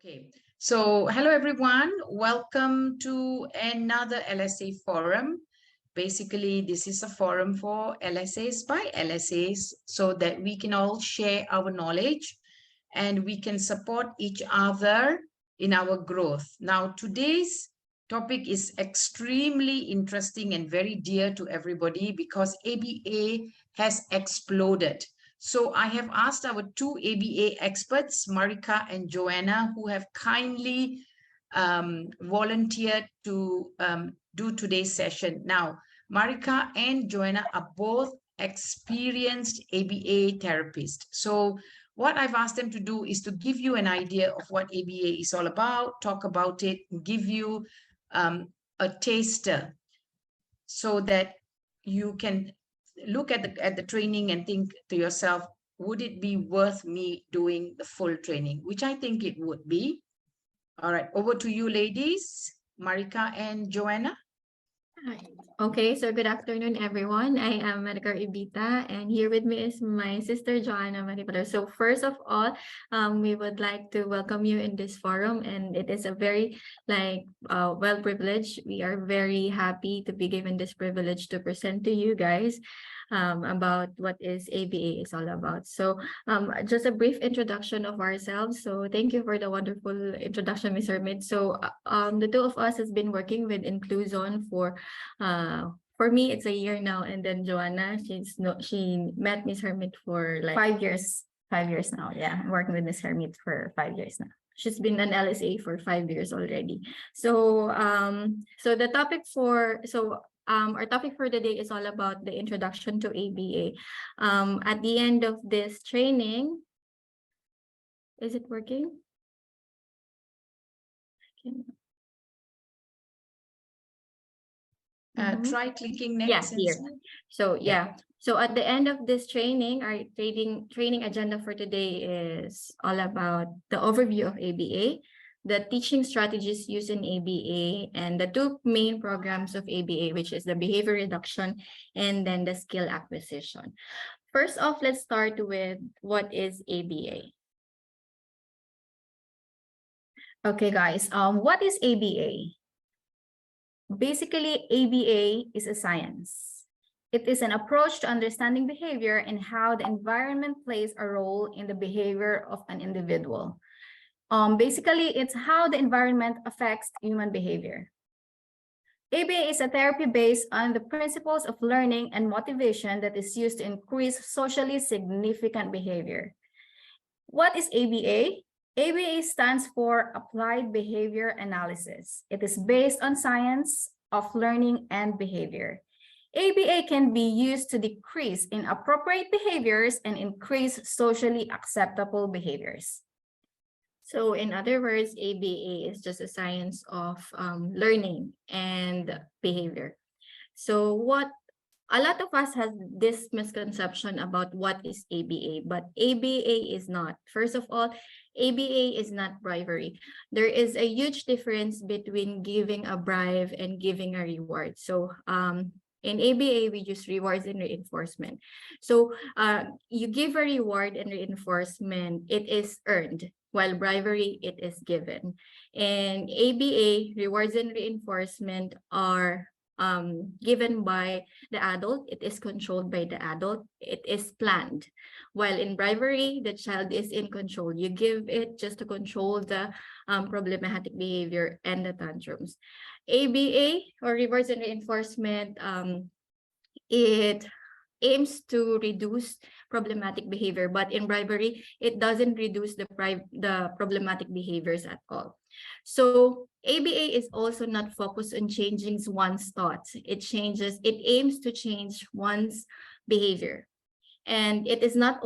Okay, so hello everyone. Welcome to another LSA forum. Basically, this is a forum for LSAs by LSAs so that we can all share our knowledge and we can support each other in our growth. Now, today's topic is extremely interesting and very dear to everybody because ABA has exploded. So I have asked our two ABA experts, Marika and Joanna, who have kindly volunteered to do today's session. Now, Marika and Joanna are both experienced ABA therapists. So what I've asked them to do is to give you an idea of what ABA is all about, talk about it, give you a taster so that you can look at the training and think to yourself, would it be worth me doing the full training? Which I think it would be. All right, over to you, ladies, Marika and Joanna. Okay, so good afternoon, everyone. I am Medical Ibita, and here with me is my sister, Joanna. So first of all, we would like to welcome you in this forum, and it is a very well privileged. We are very happy to be given this privilege to present to you guys about what is ABA is all about. So just a brief introduction of ourselves. So thank you for the wonderful introduction, Ms. Hermit. So the two of us has been working with Incluzun for me, it's a year now, and then Joanna, she met Ms. Hermit for like 5 years. 5 years now. Yeah, I'm working with Ms. Hermit for 5 years now. She's been an LSA for 5 years already. So the topic our topic for today is all about the introduction to ABA. At the end of this training, is it working? Try clicking next. Yes, here. So yeah. So at the end of this training, our training agenda for today is all about the overview of ABA, the teaching strategies used in ABA, and the two main programs of ABA, which is the behavior reduction and then the skill acquisition. First off, let's start with what is ABA. Okay, guys, what is ABA? Basically, ABA is a science. It is an approach to understanding behavior and how the environment plays a role in the behavior of an individual. Basically, it's how the environment affects human behavior. ABA is a therapy based on the principles of learning and motivation that is used to increase socially significant behavior. What is ABA? ABA stands for Applied Behavior Analysis. It is based on science of learning and behavior. ABA can be used to decrease inappropriate behaviors and increase socially acceptable behaviors. So in other words, ABA is just a science of learning and behavior. So a lot of us has this misconception about what is ABA, but ABA is not. First of all, ABA is not bribery. There is a huge difference between giving a bribe and giving a reward. So in ABA, we use rewards and reinforcement. So you give a reward and reinforcement, it is earned, while bribery, it is given. In ABA, rewards and reinforcement are given by the adult, it is controlled by the adult, it is planned. While in bribery, the child is in control. You give it just to control the problematic behavior and the tantrums. ABA, or rewards and reinforcement, it aims to reduce problematic behavior, but in bribery, it doesn't reduce the problematic behaviors at all. So ABA is also not focused on changing one's thoughts. It aims to change one's behavior. And it is not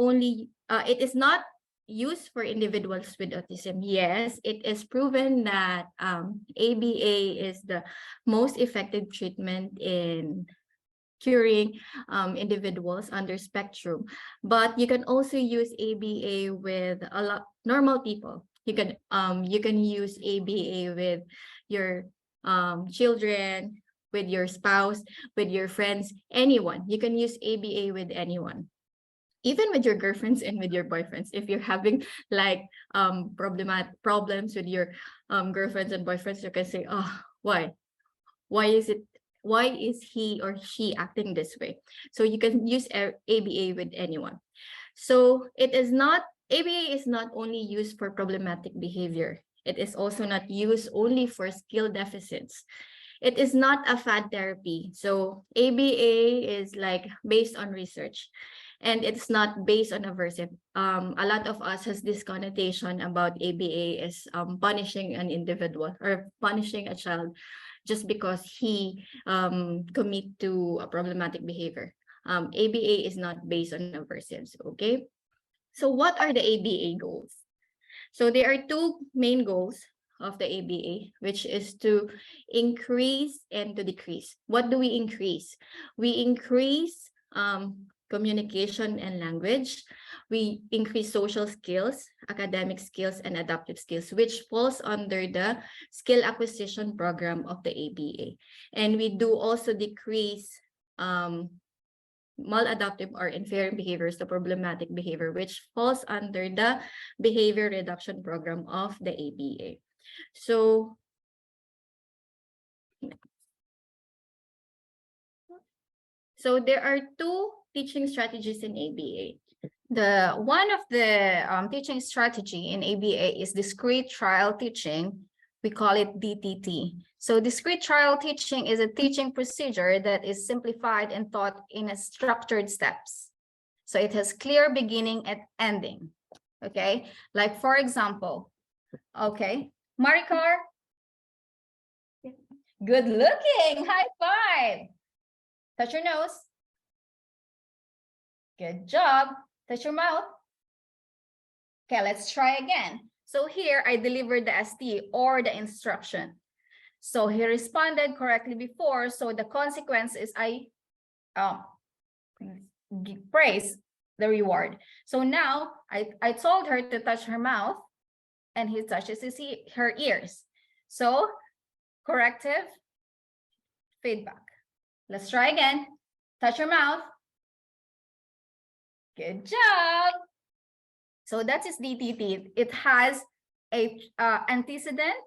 used for individuals with autism. Yes, it is proven that ABA is the most effective treatment in curing individuals under spectrum, but you can also use ABA with a lot normal people. You can use ABA with your children, with your spouse, with your friends, anyone. You can use ABA with anyone. even with your girlfriends and with your boyfriends, if you're having like problems with your girlfriends and boyfriends, you can say, oh, why is he or she acting this way? So you can use ABA with anyone. So ABA is not only used for problematic behavior. It is also not used only for skill deficits. It is not a fad therapy. So ABA is like based on research, and it's not based on aversive. A lot of us has this connotation about ABA as punishing an individual or punishing a child just because he commit to a problematic behavior. ABA is not based on aversives, okay? So what are the ABA goals? So there are two main goals of the ABA, which is to increase and to decrease. What do we increase? We increase communication and language. We increase social skills, academic skills, and adaptive skills, which falls under the skill acquisition program of the ABA. And we do also decrease maladaptive or inferior behaviors to problematic behavior, which falls under the behavior reduction program of the ABA. So there are two teaching strategies in ABA. One of the teaching strategy in ABA is discrete trial teaching. We call it DTT. So discrete trial teaching is a teaching procedure that is simplified and taught in a structured steps. So it has clear beginning and ending. Okay, like for example, okay, Maricar, good looking, high five. Touch your nose. Good job. Touch your mouth. Okay, let's try again. So here I delivered the ST or the instruction. So he responded correctly before. So the consequence is I praise the reward. So now I told her to touch her mouth and he touches her ears. So corrective feedback. Let's try again. Touch your mouth. Good job. So that is DTT. It has a antecedent,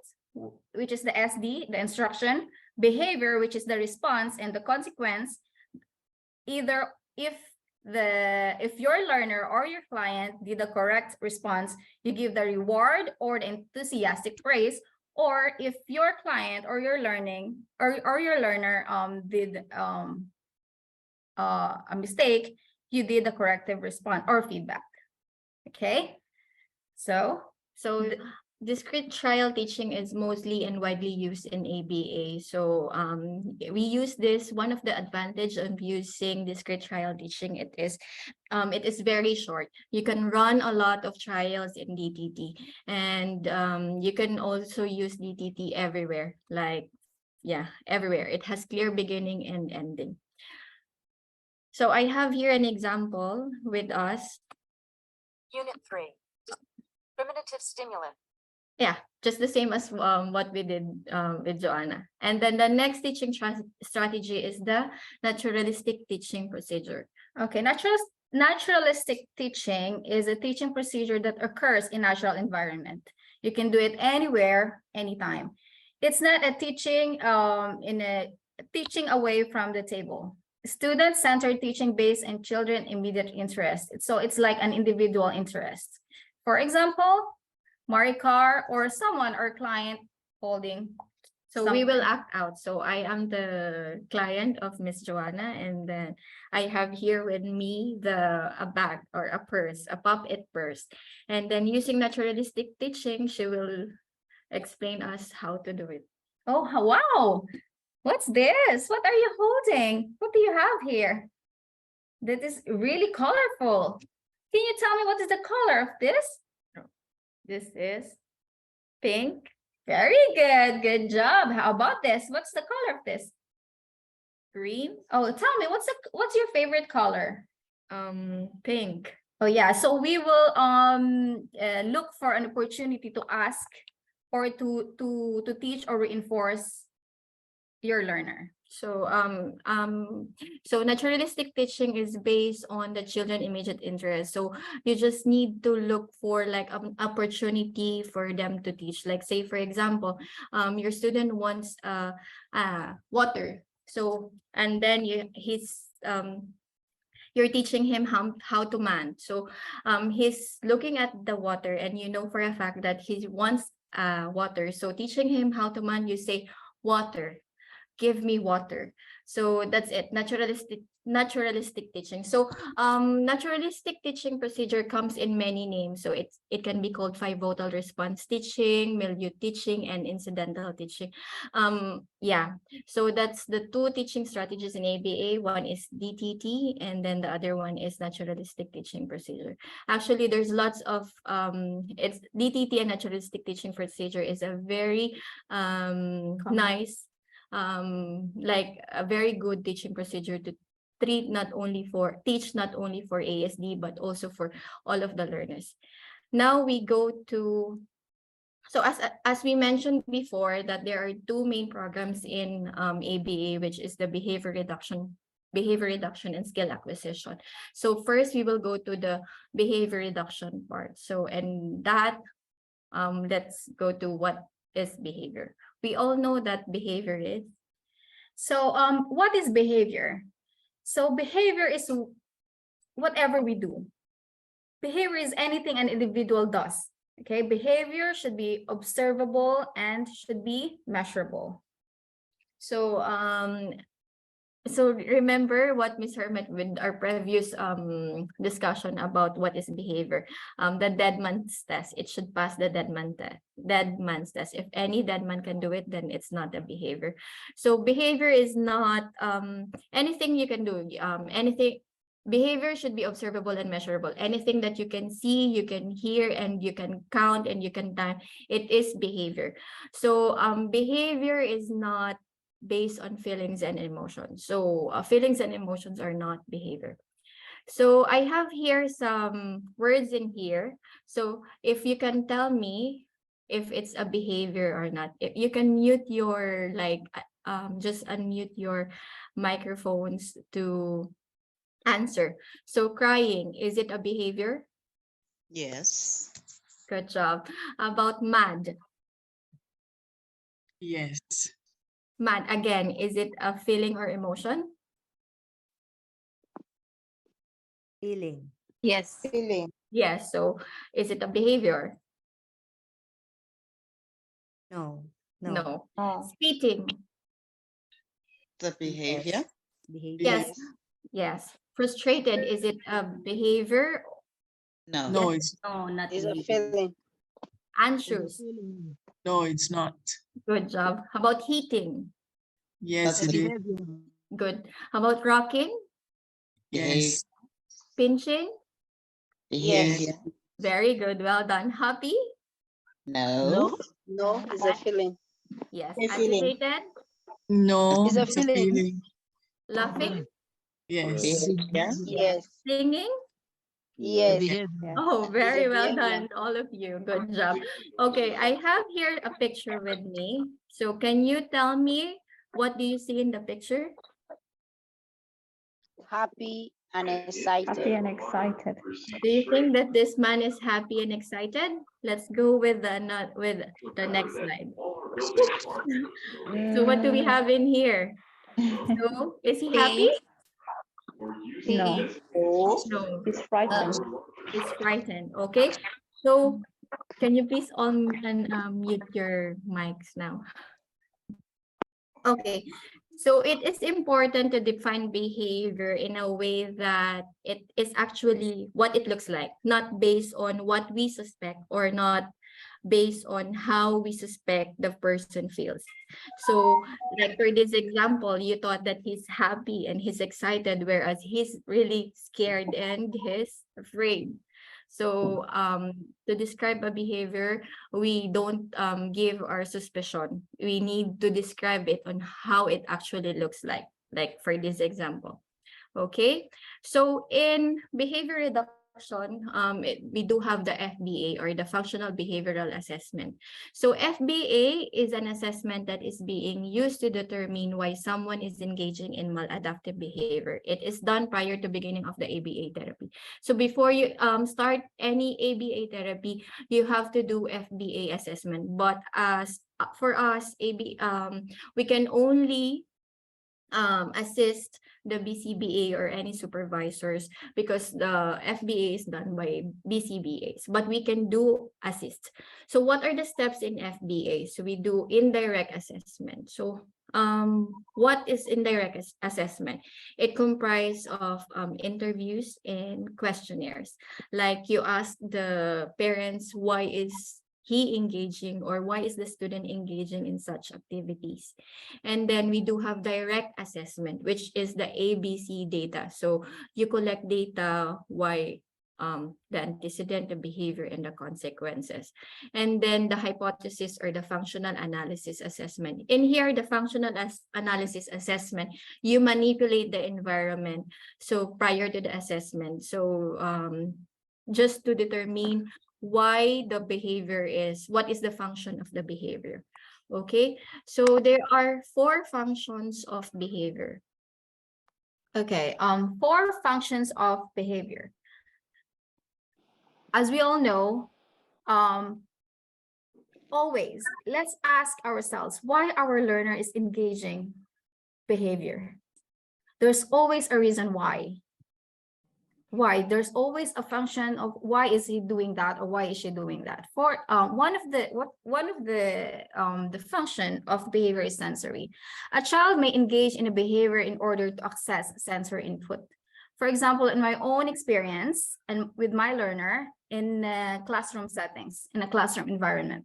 which is the SD, the instruction, behavior, which is the response, and the consequence. Either if your learner or your client did the correct response, you give the reward or the enthusiastic praise. Or if your client or your learner did a mistake, you did the corrective response or feedback. Okay, so discrete trial teaching is mostly and widely used in ABA. So we use this. One of the advantage of using discrete trial teaching, it is very short. You can run a lot of trials in DTT, and you can also use DTT everywhere. Like, yeah, everywhere. It has clear beginning and ending. So I have here an example with us. Unit 3, primitive stimulant. Yeah, just the same as what we did with Joanna. And then the next teaching strategy is the naturalistic teaching procedure. Okay, naturalistic teaching is a teaching procedure that occurs in natural environment. You can do it anywhere, anytime. It's not a teaching teaching away from the table. Student-centered teaching based on children's immediate interest. So it's like an individual interest. For example, Maricar or someone or client holding. So something. We will act out. So I am the client of Miss Joanna, and then I have here with me a bag or a purse, a pop-it purse. And then using naturalistic teaching, she will explain us how to do it. Oh, wow. What's this? What are you holding? What do you have here? That is really colorful. Can you tell me what is the color of this? This is pink. Very good. Good job. How about this? What's the color of this? Green. Oh, tell me, what's your favorite color? Pink. Oh yeah. So we will look for an opportunity to ask or to teach or reinforce your learner. So naturalistic teaching is based on the children immediate interest. So you just need to look for like an opportunity for them to teach. Like say for example, your student wants water. So and then you're teaching him how to man. So he's looking at the water and you know for a fact that he wants water. So teaching him how to man, you say water, give me water. So that's it, naturalistic teaching. So naturalistic teaching procedure comes in many names. So it can be called pivotal response teaching, milieu teaching, and incidental teaching. Yeah, so that's the two teaching strategies in ABA. One is DTT and then the other one is naturalistic teaching procedure. Actually there's lots of it's DTT and naturalistic teaching procedure is a very nice like a very good teaching procedure to teach not only for ASD but also for all of the learners. Now we go to, so as we mentioned before, that there are two main programs in ABA, which is the behavior reduction and skill acquisition. So first we will go to the behavior reduction part. So and that let's go to what is behavior. We all know that behavior is. So what is behavior? So behavior is whatever we do. Behavior is anything an individual does. Okay, behavior should be observable and should be measurable. So so remember what Ms. Hermit with our previous discussion about what is behavior. The dead man's test. It should pass the dead man's test. If any dead man can do it, then it's not a behavior. So behavior is not anything you can do. Behavior should be observable and measurable. Anything that you can see, you can hear, and you can count and you can time, it is behavior. So behavior is not based on feelings and emotions. So feelings and emotions are not behavior. So I have here some words in here. So if you can tell me if it's a behavior or not, if you can mute your just unmute your microphones to answer. So crying, is it a behavior? Yes. Good job. About mad? Yes. Mad, again, is it a feeling or emotion? Feeling. Yes. Feeling. Yes, so is it a behavior? No. No. Oh. Spitting? The behavior. Behavior. Yes. Yes. Frustrated, is it a behavior? No. No, it's No, not It's a really. feeling. Anxious? no, it's not. Good job. How about heating? Yes, It's a it is. behavior. Good. How about rocking? Yes. Pinching? Yes. Yes. Very good. Well done. Happy? No. No, it's a feeling. Yes. A feeling. Agitated? No. It's a It's a feeling. feeling. Laughing? Yes. Yes. Singing? Yes. Oh, very well behavior. done, all of you. Good job. Okay, I have here a picture with me. So can you tell me what do you see in the picture? Happy and excited. Happy and excited. Do you think that this man is happy and excited? Let's go with the next slide. So what do we have in here? So is he happy? No, No, he's frightened. he's frightened. Okay. So can you please mute your mics now? Okay, so it is important to define behavior in a way that it is actually what it looks like, not based on what we suspect or not based on how we suspect the person feels. So like for this example, you thought that he's happy and he's excited, whereas he's really scared and he's afraid. So to describe a behavior, we don't give our suspicion. We need to describe it on how it actually looks like for this example. Okay, so in behavior reduction portion, we do have the FBA, or the Functional Behavioral Assessment. So FBA is an assessment that is being used to determine why someone is engaging in maladaptive behavior. It is done prior to beginning of the ABA therapy. So before you start any ABA therapy, you have to do FBA assessment. But as for us, we can only assist the BCBA or any supervisors, because the FBA is done by BCBAs, but we can do assist. So what are the steps in FBA? So we do indirect assessment. So what is indirect assessment? It comprises of interviews and questionnaires. Like you ask the parents, why is he engaging, or why is the student engaging in such activities? And then we do have direct assessment, which is the ABC data. So you collect data, why the antecedent, the behavior, and the consequences. And then the hypothesis, or the functional analysis assessment. In here, the functional analysis assessment, you manipulate the environment. So prior to the assessment, so just to determine why the behavior is, what is the function of the behavior. Okay, so there are 4 functions of behavior. Okay, 4 functions of behavior. As we all know, always let's ask ourselves why our learner is engaging behavior. There's always a reason why. There's always a function of why is he doing that, or why is she doing that. For one of the function of behavior is sensory. A child may engage in a behavior in order to access sensory input. For example, in my own experience and with my learner in classroom settings, in a classroom environment,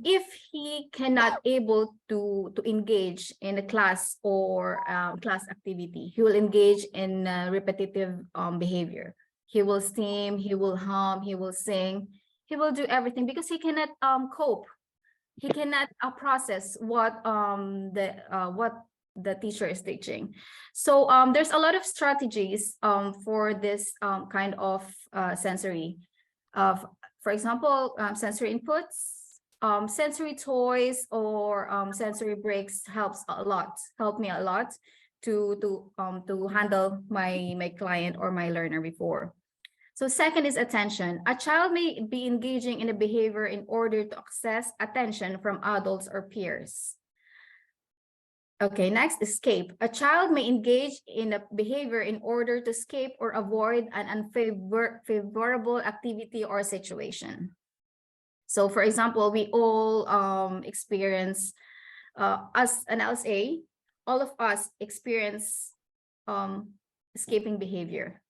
if he cannot able to engage in a class or class activity, he will engage in repetitive behavior. He will steam, he will hum, he will sing, he will do everything because he cannot cope. He cannot process what the teacher is teaching. So there's a lot of strategies for this kind of sensory. For example, sensory inputs. Sensory toys or sensory breaks help me a lot to handle my client or my learner before. So second is attention. A child may be engaging in a behavior in order to access attention from adults or peers. Okay, next, escape. A child may engage in a behavior in order to escape or avoid an unfavorable activity or situation. So for example, we all experience, as an LSA, all of us experience escaping behavior,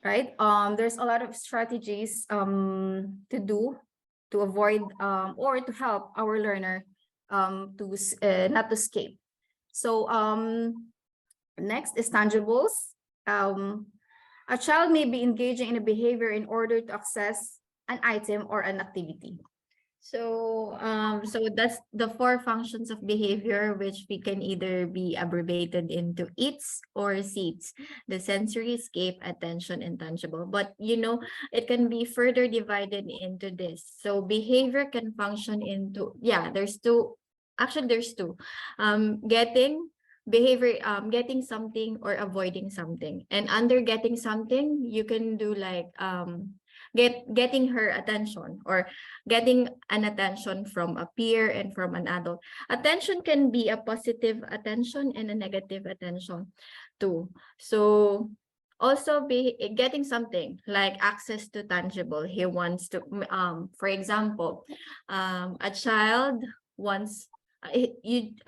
right? There's a lot of strategies to do to avoid or to help our learner to not to escape. So next is tangibles. A child may be engaging in a behavior in order to access an item or an activity. So so that's the 4 functions of behavior, which we can either be abbreviated into eats or seats: the sensory, escape, attention, and tangible. But you know, it can be further divided into this. So behavior can function into, there's 2. Actually, there's 2. Getting behavior, getting something or avoiding something. And under getting something, you can do like getting her attention, or getting an attention from a peer and from an adult. Attention can be a positive attention and a negative attention too. So also be getting something like access to tangible. He wants to, for example, a child wants, he's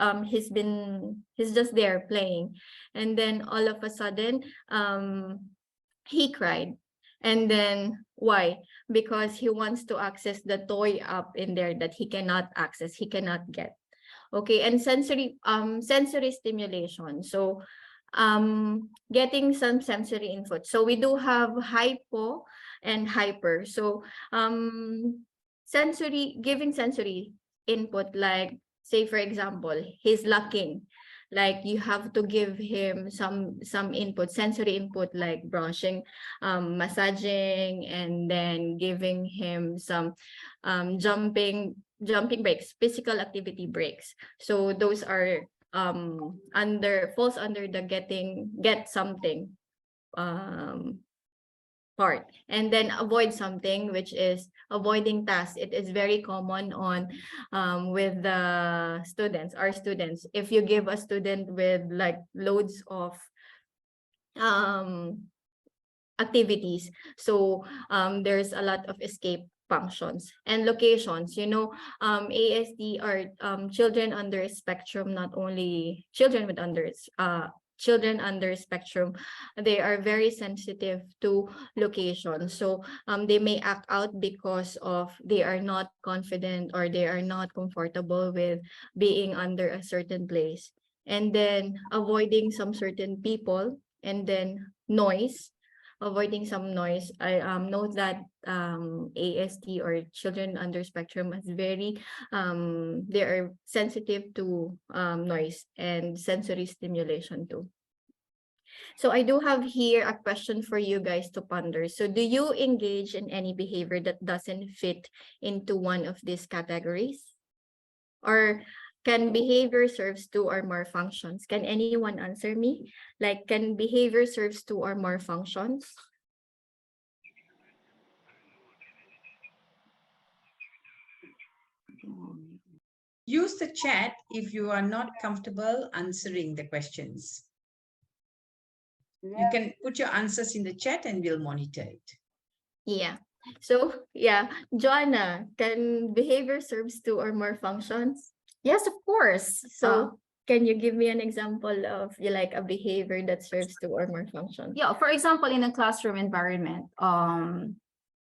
just there playing, and then all of a sudden he cried. And then why? Because he wants to access the toy up in there that he cannot access, he cannot get. Okay, and sensory stimulation. So getting some sensory input. So we do have hypo and hyper. So giving sensory input, like say for example, he's locking. Like you have to give him some input, sensory input, like brushing, massaging, and then giving him some jumping breaks, physical activity breaks. So those are falls under the get something part. And then avoid something, which is avoiding tasks. It is very common on with the students, our students. If you give a student with like loads of activities, so there's a lot of escape functions. And locations, you know, ASD are children under spectrum, not only children with children under spectrum. They are very sensitive to location. So they may act out because of they are not confident or they are not comfortable with being under a certain place. And then avoiding some certain people, and then noise, avoiding some noise. I know that ASD or children under spectrum is very they are sensitive to noise and sensory stimulation too. So I do have here a question for you guys to ponder. So do you engage in any behavior that doesn't fit into one of these categories? Or can behavior serves two or more functions? Can anyone answer me? Like, can behavior serves two or more functions? Use the chat if you are not comfortable answering the questions. You can put your answers in the chat and we'll monitor it. Yeah. So yeah, Joanna, can behavior serves two or more functions? Yes, of course. So can you give me an example of like a behavior that serves two or more functions? Yeah, for example, in a classroom environment,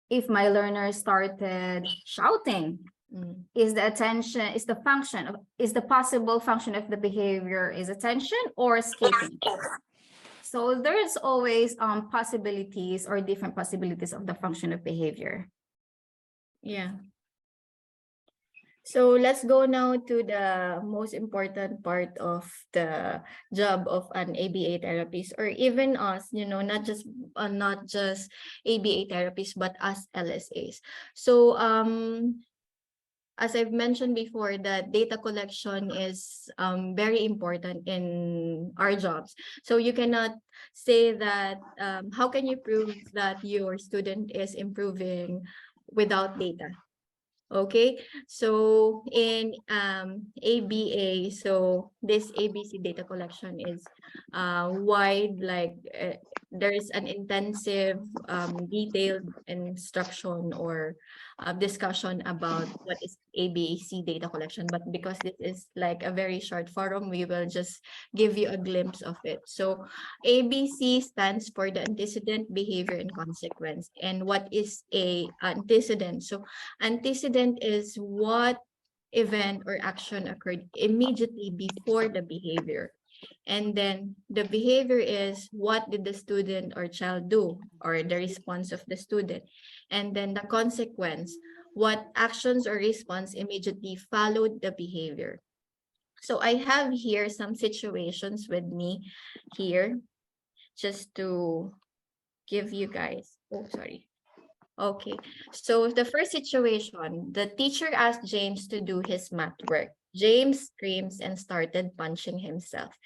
if my learner started shouting, is the possible function of the behavior is attention or escaping? So there's always possibilities or different possibilities of the function of behavior. Yeah. So let's go now to the most important part of the job of an ABA therapist, or even us, you know, not just ABA therapists, but us LSAs. So as I've mentioned before, that data collection is very important in our jobs. So you cannot say that, how can you prove that your student is improving without data? Okay, so in ABA, so this ABC data collection is wide, like there is an intensive detailed instruction or discussion about what is ABC data collection, but because this is like a very short forum, we will just give you a glimpse of it. So ABC stands for the antecedent, behavior, and consequence. And what is a antecedent? So antecedent is what event or action occurred immediately before the behavior. And then the behavior is what did the student or child do, or the response of the student. And then the consequence, what actions or response immediately followed the behavior. So I have here some situations with me here just to give you guys, okay, so the first situation, the teacher asked James to do his math work. James screams and started punching himself.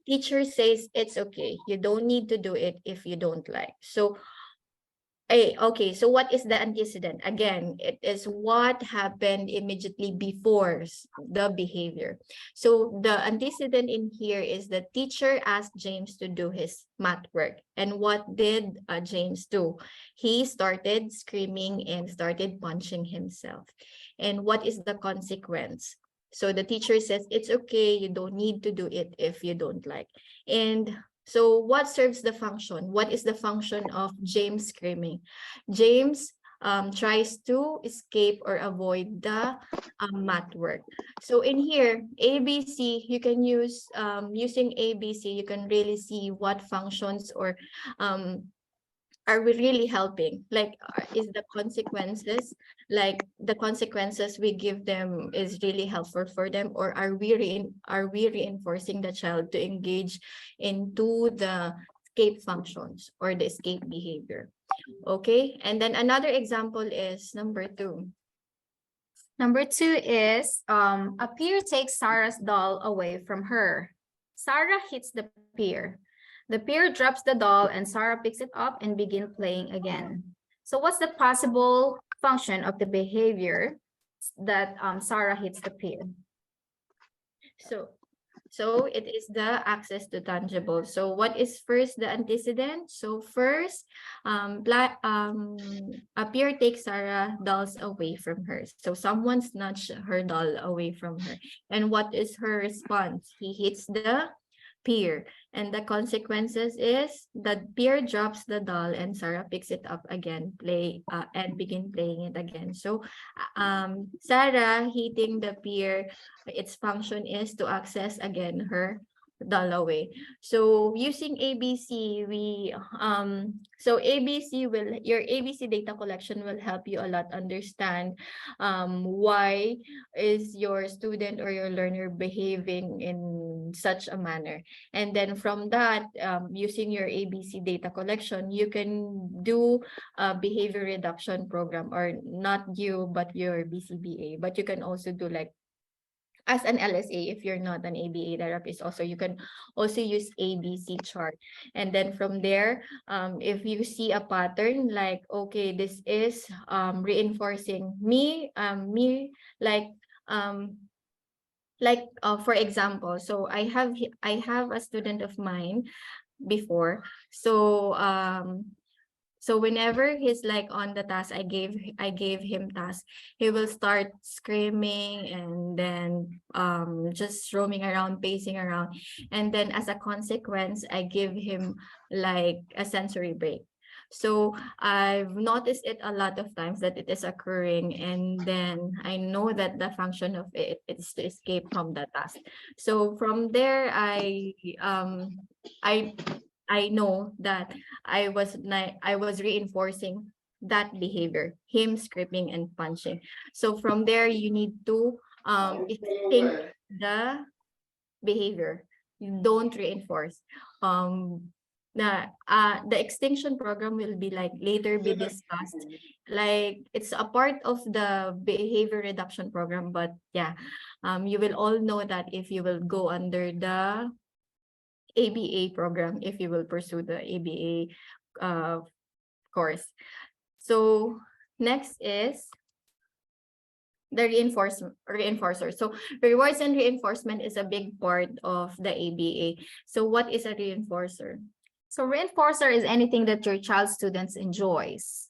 Teacher says, it's okay. You don't need to do it if you don't like. So, okay, so what is the antecedent? Again, it is what happened immediately before the behavior. So the antecedent in here is the teacher asked James to do his math work. And what did James do? He started screaming and started punching himself. And what is the consequence? So the teacher says, it's okay, you don't need to do it if you don't like. And so what serves the function? What is the function of James screaming? James tries to escape or avoid the math work. So in here, ABC, you can use, using ABC, you can really see what functions or are we really helping? Like, is the consequences, like the consequences we give them is really helpful for them, or are we reinforcing the child to engage into the escape functions or the escape behavior? Okay, and then another example is number 2. Number 2 is a peer takes Sarah's doll away from her. Sarah hits the peer. The peer drops the doll and Sarah picks it up and begins playing again. So what's the possible function of the behavior that Sarah hits the peer? So it is the access to tangible. So what is first the antecedent? So first, a peer takes Sarah dolls away from her. So someone snatched her doll away from her. And what is her response? He hits the peer. And the consequences is that peer drops the doll and Sarah picks it up again, and begin playing it again. So Sarah hitting the peer, its function is to access again her doll away. So using ABC, your ABC data collection will help you a lot understand why is your student or your learner behaving in such a manner. And then from that, using your ABC data collection, you can do a behavior reduction program, or not you, but your BCBA. But you can also do like as an LSA, if you're not an ABA therapist, also you can also use ABC chart. And then from there, if you see a pattern like, okay, this is reinforcing me, for example, so I have a student of mine before. So whenever he's like on the task, I gave him task, he will start screaming and then just roaming around, pacing around. And then as a consequence, I give him like a sensory break. So I've noticed it a lot of times that it is occurring, and then I know that the function of it is to escape from the task. So from there, I know that I was reinforcing that behavior, him scraping and punching. So from there, you need to extinct the behavior. You don't reinforce. The extinction program will be like later be discussed. Like it's a part of the behavior reduction program, but yeah, you will all know that if you will go under the ABA program, if you will pursue the ABA course. So next is the reinforcer. So rewards and reinforcement is a big part of the ABA. So what is a reinforcer? So reinforcer is anything that your child students enjoys.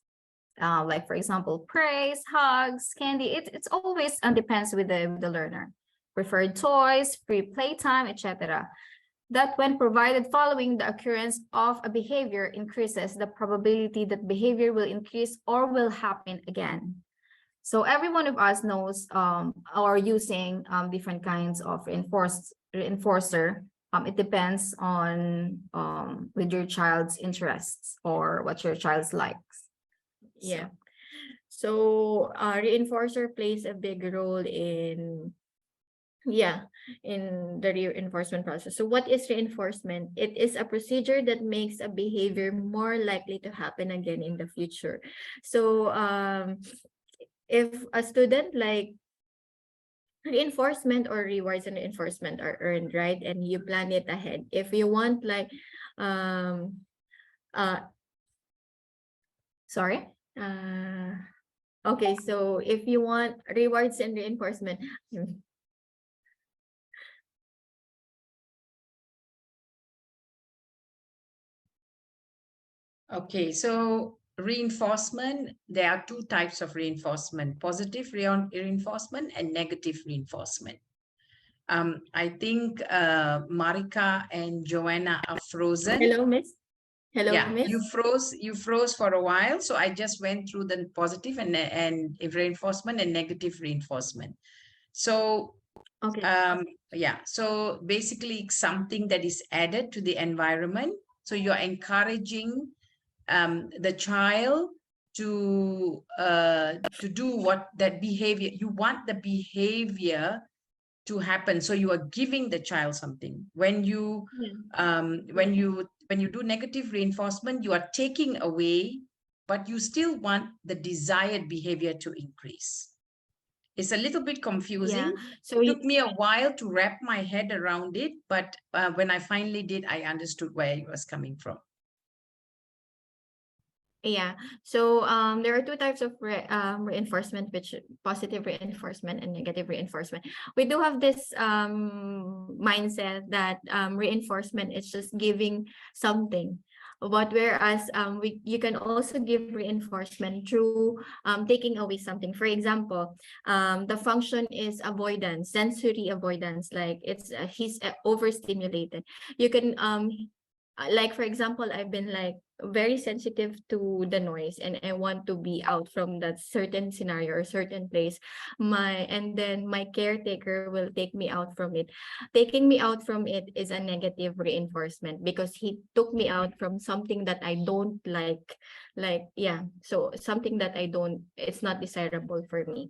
Like for example, praise, hugs, candy. It's always depends with the learner. Preferred toys, free playtime, etc. That when provided following the occurrence of a behavior increases the probability that behavior will increase or will happen again. So every one of us knows or using different kinds of reinforcer. It depends on with your child's interests or what your child likes. Yeah. So reinforcer plays a big role in the reinforcement process. So what is reinforcement? It is a procedure that makes a behavior more likely to happen again in the future. So if a student like reinforcement or rewards and reinforcement are earned, right? And you plan it ahead. If you want like okay, so if you want rewards and reinforcement, Okay, so reinforcement, there are two types of reinforcement: positive reinforcement and negative reinforcement. I think Marika and Joanna are frozen. hello, miss. Hello, Yeah, miss. you froze for a while, so I just went through the positive and reinforcement and negative reinforcement. So Okay. yeah, so basically something that is added to the environment. So you're encouraging the child to do what that behavior, you want the behavior to happen. So you are giving the child something. When you when you do negative reinforcement, you are taking away, but you still want the desired behavior to increase. It's a little bit confusing. Yeah. So it took me a while to wrap my head around it, but when I finally did, I understood where it was coming from. yeah. So there are two types of reinforcement, which positive reinforcement and negative reinforcement. We do have this mindset that reinforcement is just giving something. But whereas you can also give reinforcement through taking away something. For example, the function is avoidance, sensory avoidance, like it's he's overstimulated. You can like, for example, I've been like very sensitive to the noise and I want to be out from that certain scenario or certain place. And then my caretaker will take me out from it. Taking me out from it is a negative reinforcement because he took me out from something that I don't like, yeah, so something that I don't, it's not desirable for me.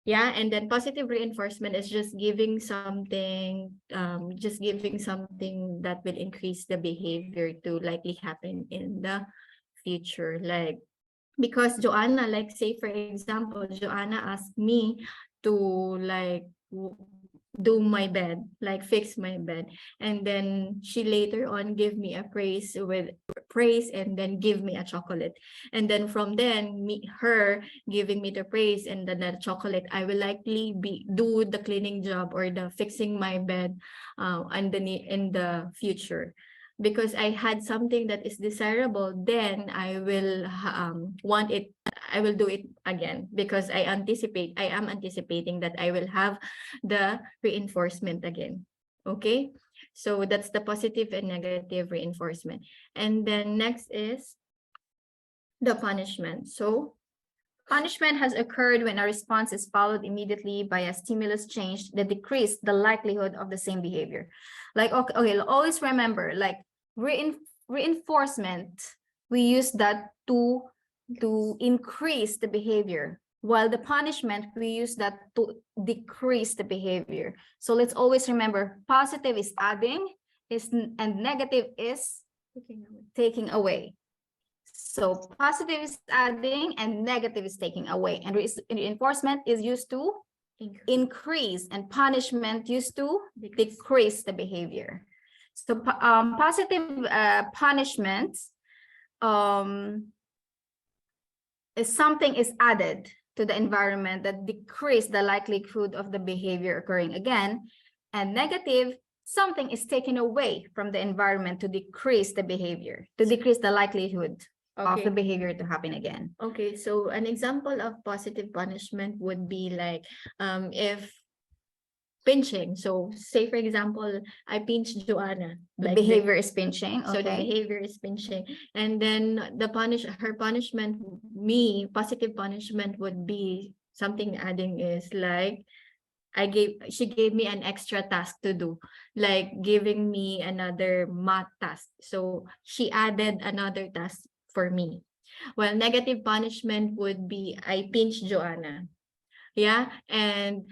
Yeah, and then positive reinforcement is just giving something that will increase the behavior to likely happen in the future. Like, because Joanna, like say for example, Joanna asked me to like do my bed, like fix my bed, and then she later on give me a praise and then give me a chocolate, and then from then her giving me the praise and then the chocolate, I will likely do the cleaning job or the fixing my bed in the future. Because I had something that is desirable, then I will want it, I will do it again because I am anticipating that I will have the reinforcement again. Okay, so that's the positive and negative reinforcement. And then next is the punishment. So punishment has occurred when a response is followed immediately by a stimulus change that decreases the likelihood of the same behavior. Like, okay, always remember, like reinforcement, we use that to increase the behavior, while the punishment, we use that to decrease the behavior. So let's always remember, positive is adding, and negative is taking away. So positive is adding and negative is taking away. And reinforcement is used to increase and punishment used to decrease the behavior. So positive punishment is something is added to the environment that decrease the likelihood of the behavior occurring again. And negative, something is taken away from the environment to decrease the behavior, to decrease the likelihood of the behavior to happen again. Okay, so an example of positive punishment would be like if pinching. So say for example, I pinch Joanna. Like behavior is pinching. Okay. So the behavior is pinching. And then her punishment, positive punishment would be something adding is like she gave me an extra task to do, like giving me another math task. So she added another task for me. Well, negative punishment would be I pinch Joanna. Yeah, and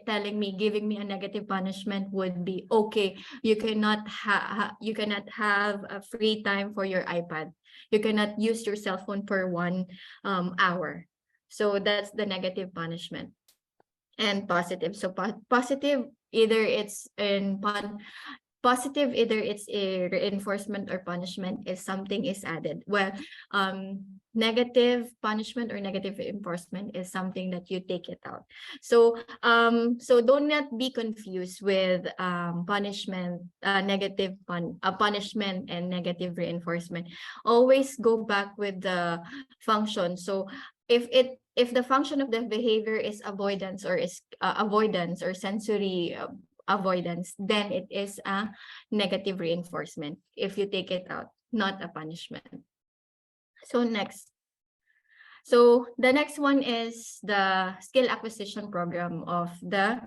telling me, giving me a negative punishment would be, okay, you cannot have a free time for your iPad. You cannot use your cell phone for 1 hour. So that's the negative punishment. And positive. So positive, either it's positive, either it's a reinforcement or punishment, is something is added. Well, negative punishment or negative reinforcement is something that you take it out. So so do not be confused with punishment, punishment and negative reinforcement. Always go back with the function. So if the function of the behavior is avoidance or sensory avoidance, then it is a negative reinforcement if you take it out, not a punishment. So the next one is the skill acquisition program of the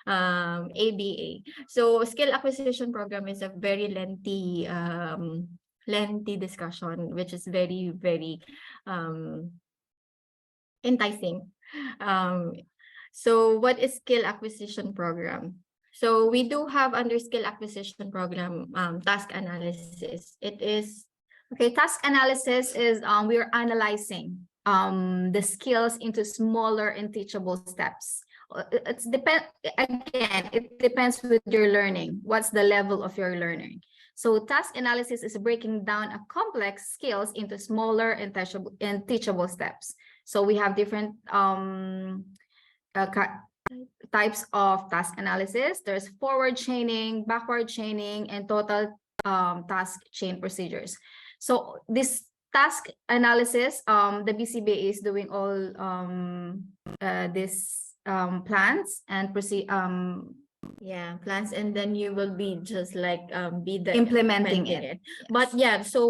ABA. So skill acquisition program is a very lengthy lengthy discussion, which is very, very enticing. So what is skill acquisition program? So we do have under skill acquisition program task analysis. It is okay. Task analysis is we are analyzing the skills into smaller and teachable steps. It depends with your learning. What's the level of your learning? So task analysis is breaking down a complex skills into smaller and teachable steps. So we have different types of task analysis. There's forward chaining, backward chaining, and total task chain procedures. So this task analysis, the BCBA is doing all this plans and proceed plans, and then you will be just like be the implementing it. But yeah, so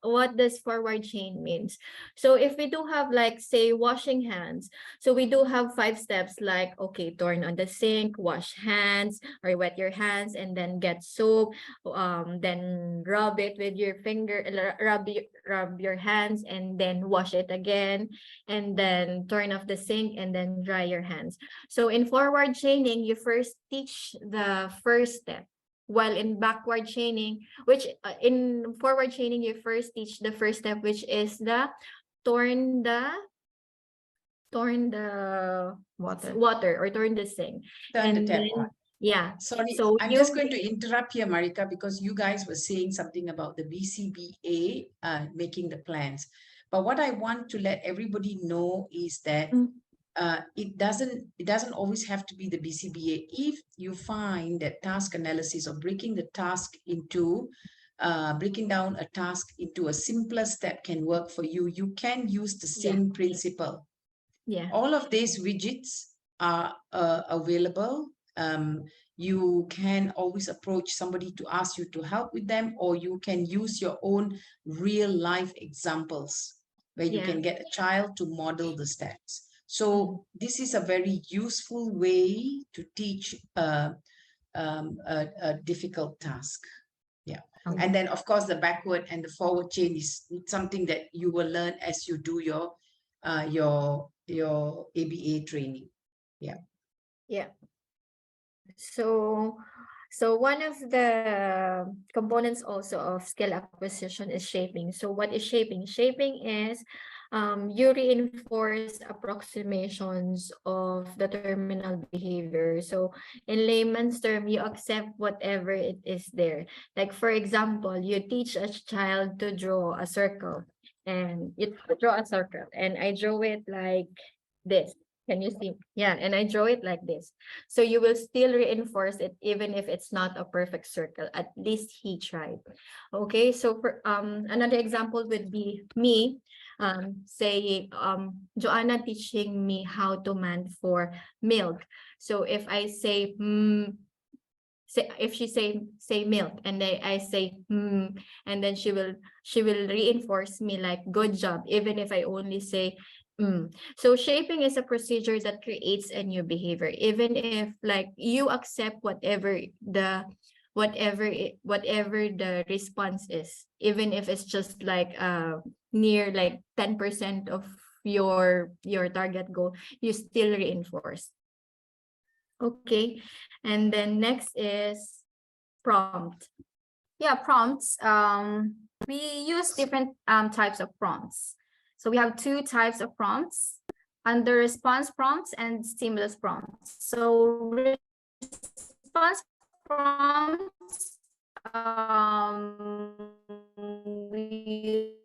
what does forward chain means? So if we do have like say washing hands, so we do have 5 steps, like okay, turn on the sink, wash hands or wet your hands, and then get soap, then rub it with your finger, rub your hands, and then wash it again, and then turn off the sink, and then dry your hands. So in forward chaining, you first teach the first step, while in backward chaining, which in forward chaining, you first teach the first step, which is the turn the water or turn the sink. Turn the And tap then, on. yeah. Sorry, So I'm just going to interrupt here, Marika, because you guys were saying something about the BCBA making the plans. But what I want to let everybody know is that it doesn't always have to be the BCBA. If you find that task analysis or breaking down a task into a simpler step can work for you, you can use the same principle. yeah. All of these widgets are available. You can always approach somebody to ask you to help with them, or you can use your own real life examples where you can get a child to model the steps. So this is a very useful way to teach a difficult task. Yeah. And then of course the backward and the forward chain is something that you will learn as you do your ABA training. Yeah. So one of the components also of skill acquisition is shaping. So what is shaping? Shaping is you reinforce approximations of the terminal behavior. So in layman's term, you accept whatever it is there. Like for example, you teach a child to draw a circle, and you draw a circle, and I draw it like this. Can you see? Yeah, and I draw it like this. So you will still reinforce it even if it's not a perfect circle. At least he tried. Okay, so for another example would be me say Joanna teaching me how to man for milk. So if I say if she say milk, and I say and then she will reinforce me like good job, even if I only say So shaping is a procedure that creates a new behavior, even if like you accept whatever the response is, even if it's just like near like 10% of your target goal, you still reinforce. Okay, and then next is prompt. Yeah, prompts. We use different types of prompts. So we have 2 types of prompts, under response prompts and stimulus prompts. So response prompts, we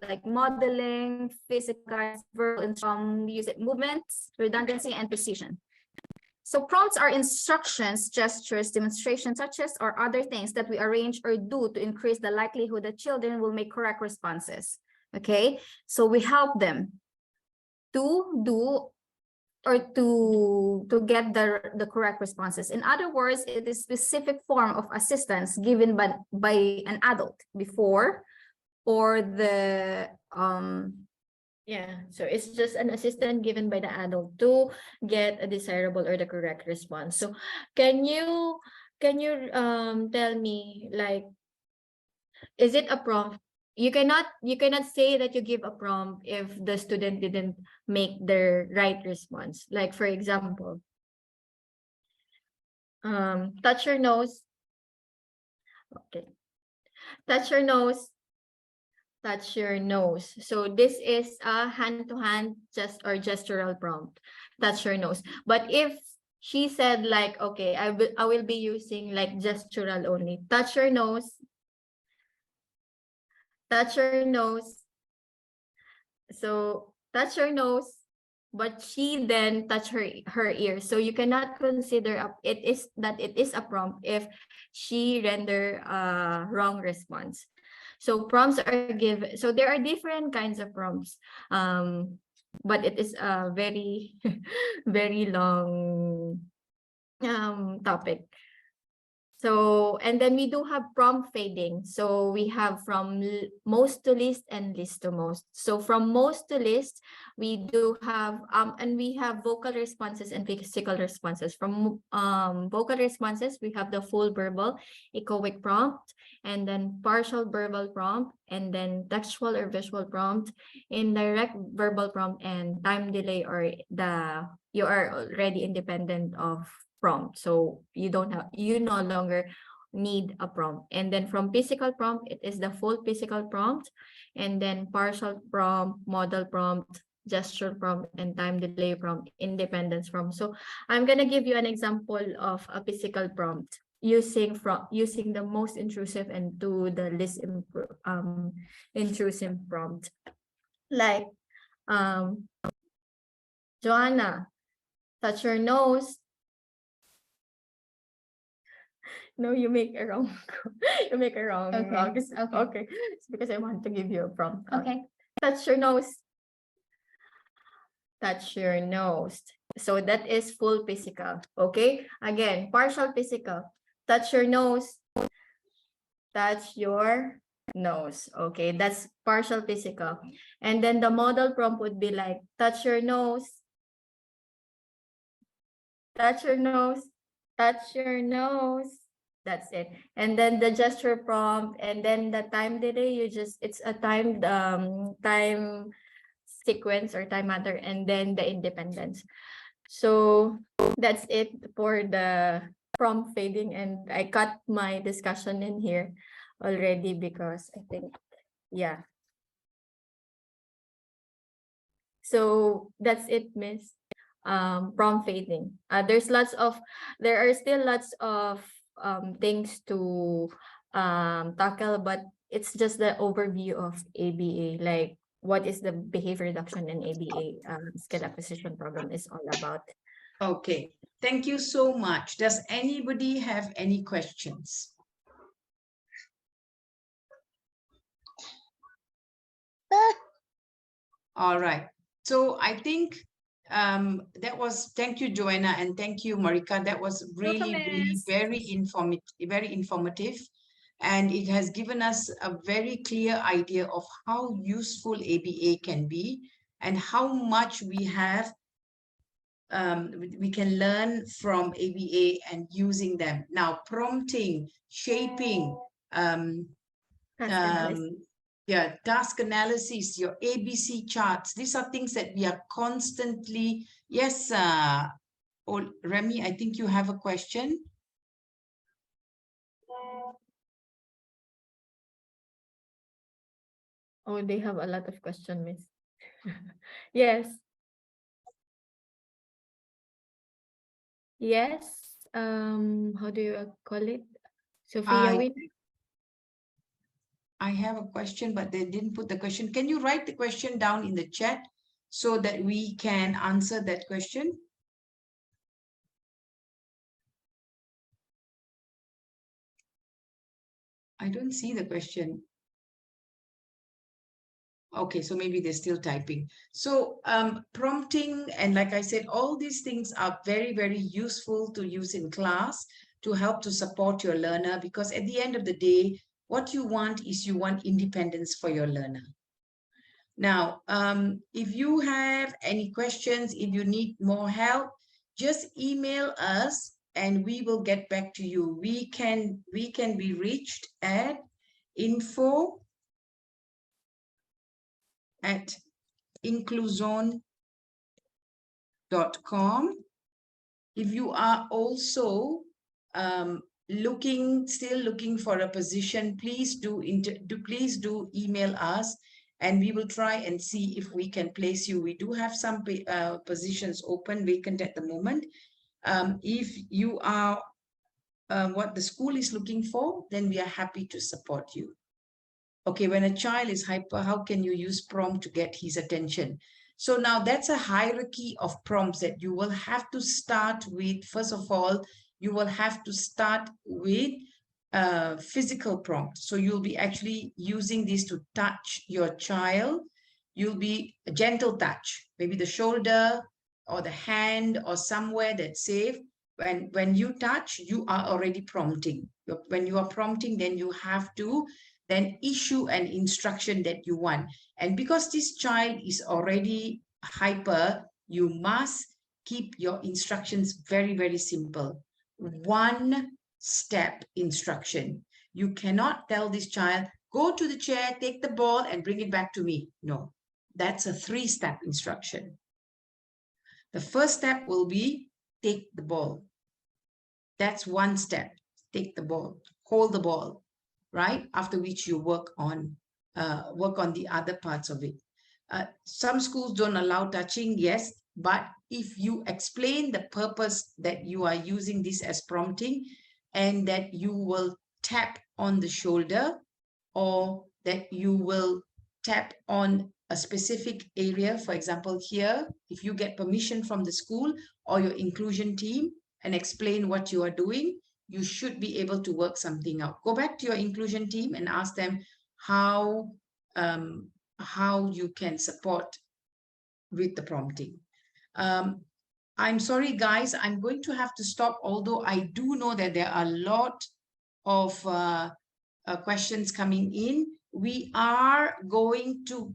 like modeling, physical, verbal, use it movements, redundancy, and precision. So prompts are instructions, gestures, demonstrations, touches, or other things that we arrange or do to increase the likelihood that children will make correct responses. Okay, so we help them to do or to get the correct responses. In other words, it is a specific form of assistance given by an adult before or the yeah, so it's just an assistant given by the adult to get a desirable or the correct response. So can you can you tell me, like, is it a prompt? You cannot say that you give a prompt if the student didn't make their right response. Like, for example, touch your nose. Okay. Touch your nose. Touch your nose. So this is a hand-to-hand gestural prompt. Touch your nose. But if she said, like, okay, I will be using like gestural only. Touch your nose. Touch your nose. So touch your nose, but she then touch her ear. So you cannot consider it is a prompt if she render a wrong response. So prompts are given. So there are different kinds of prompts. But it is a very very long topic. So, and then we do have prompt fading. So we have from most to least and least to most. So from most to least, we do have, and we have vocal responses and physical responses. From vocal responses, we have the full verbal, echoic prompt, and then partial verbal prompt, and then textual or visual prompt, indirect verbal prompt, and time delay, or you are already independent of prompt, so you no longer need a prompt. And then from physical prompt, it is the full physical prompt, and then partial prompt, modal prompt, gesture prompt, and time delay prompt, independence prompt. So I'm gonna give you an example of a physical prompt using the most intrusive and to the least intrusive prompt. Like, Joanna, touch your nose. No, you make a wrong. You make a wrong. Okay. Okay. It's because I want to give you a prompt. Okay. Touch your nose. Touch your nose. So that is full physical. Okay. Again, partial physical. Touch your nose. Touch your nose. Okay. That's partial physical. And then the model prompt would be like, touch your nose. Touch your nose. Touch your nose. That's it. And then the gesture prompt, and then the time delay, it's a time sequence or time matter, and then the independence. So that's it for the prompt fading, and I cut my discussion in here already because I think, yeah. So that's it, Miss. Prompt fading. There are still lots of things to tackle, but it's just the overview of ABA, like what is the behavior reduction in ABA skill acquisition program is all about. Okay, thank you so much. Does anybody have any questions? All right. So I think thank you, Joanna, and thank you, Marika. That was really very informative. And it has given us a very clear idea of how useful ABA can be and how much we can learn from ABA and using them. Now, prompting, shaping, task analysis, your ABC charts. These are things that we are constantly. Yes, Remy, I think you have a question. Oh, they have a lot of questions, Miss. Yes. Yes. How do you call it? Sophia, I have a question, but they didn't put the question. Can you write the question down in the chat so that we can answer that question? I don't see the question. Okay, so maybe they're still typing. So prompting, and like I said, all these things are very, very useful to use in class to help to support your learner, because at the end of the day, what you want is you want independence for your learner. Now, if you have any questions, if you need more help, just email us and we will get back to you. We can be reached at info@incluzun.com. If you are also still looking for a position, please do email us, and we will try and see if we can place you. We do have some positions open, vacant at the moment. If you are what the school is looking for, then we are happy to support you. Okay, when a child is hyper, how can you use prompt to get his attention? So now that's a hierarchy of prompts that you will have to start with. First of all, you will have to start with physical prompt. So you'll be actually using this to touch your child. You'll be a gentle touch, maybe the shoulder or the hand or somewhere that's safe. When you touch, you are already prompting. When you are prompting, then you have to then issue an instruction that you want. And because this child is already hyper, you must keep your instructions very, very simple. One step instruction. You cannot tell this child, go to the chair, take the ball and bring it back to me. No, that's a 3-step instruction. The first step will be take the ball. That's one step. Take the ball, hold the ball, right? After which you work on the other parts of it. Some schools don't allow touching, yes, but if you explain the purpose that you are using this as prompting, and that you will tap on the shoulder, or that you will tap on a specific area, for example, here, if you get permission from the school or your inclusion team and explain what you are doing, you should be able to work something out. Go back to your inclusion team and ask them how you can support with the prompting. I'm sorry, guys, I'm going to have to stop, although I do know that there are a lot of questions coming in. We are going to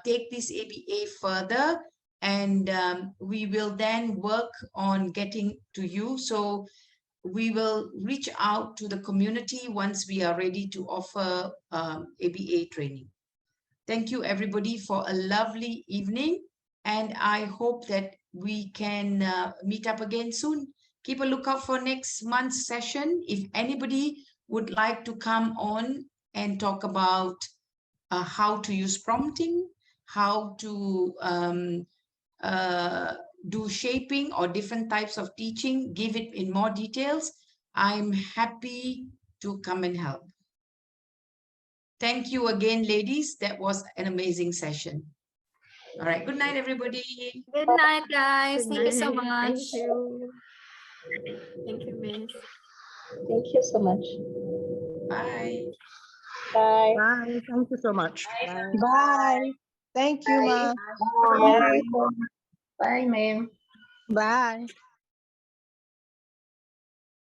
take this ABA further, and we will then work on getting to you. So we will reach out to the community once we are ready to offer ABA training. Thank you, everybody, for a lovely evening, and I hope that we can meet up again soon. Keep a lookout for next month's session. If anybody would like to come on and talk about how to use prompting, how to do shaping or different types of teaching, give it in more details, I'm happy to come and help. Thank you again, ladies. That was an amazing session. All right. Good night, everybody. Good night, guys. Good Thank you so night. much. Thank you. Thank you, Miss. Thank you so much. Bye. Bye. Bye. Thank you so much. Bye. Bye. Thank you, Ma. Bye. Bye, ma'am. Bye.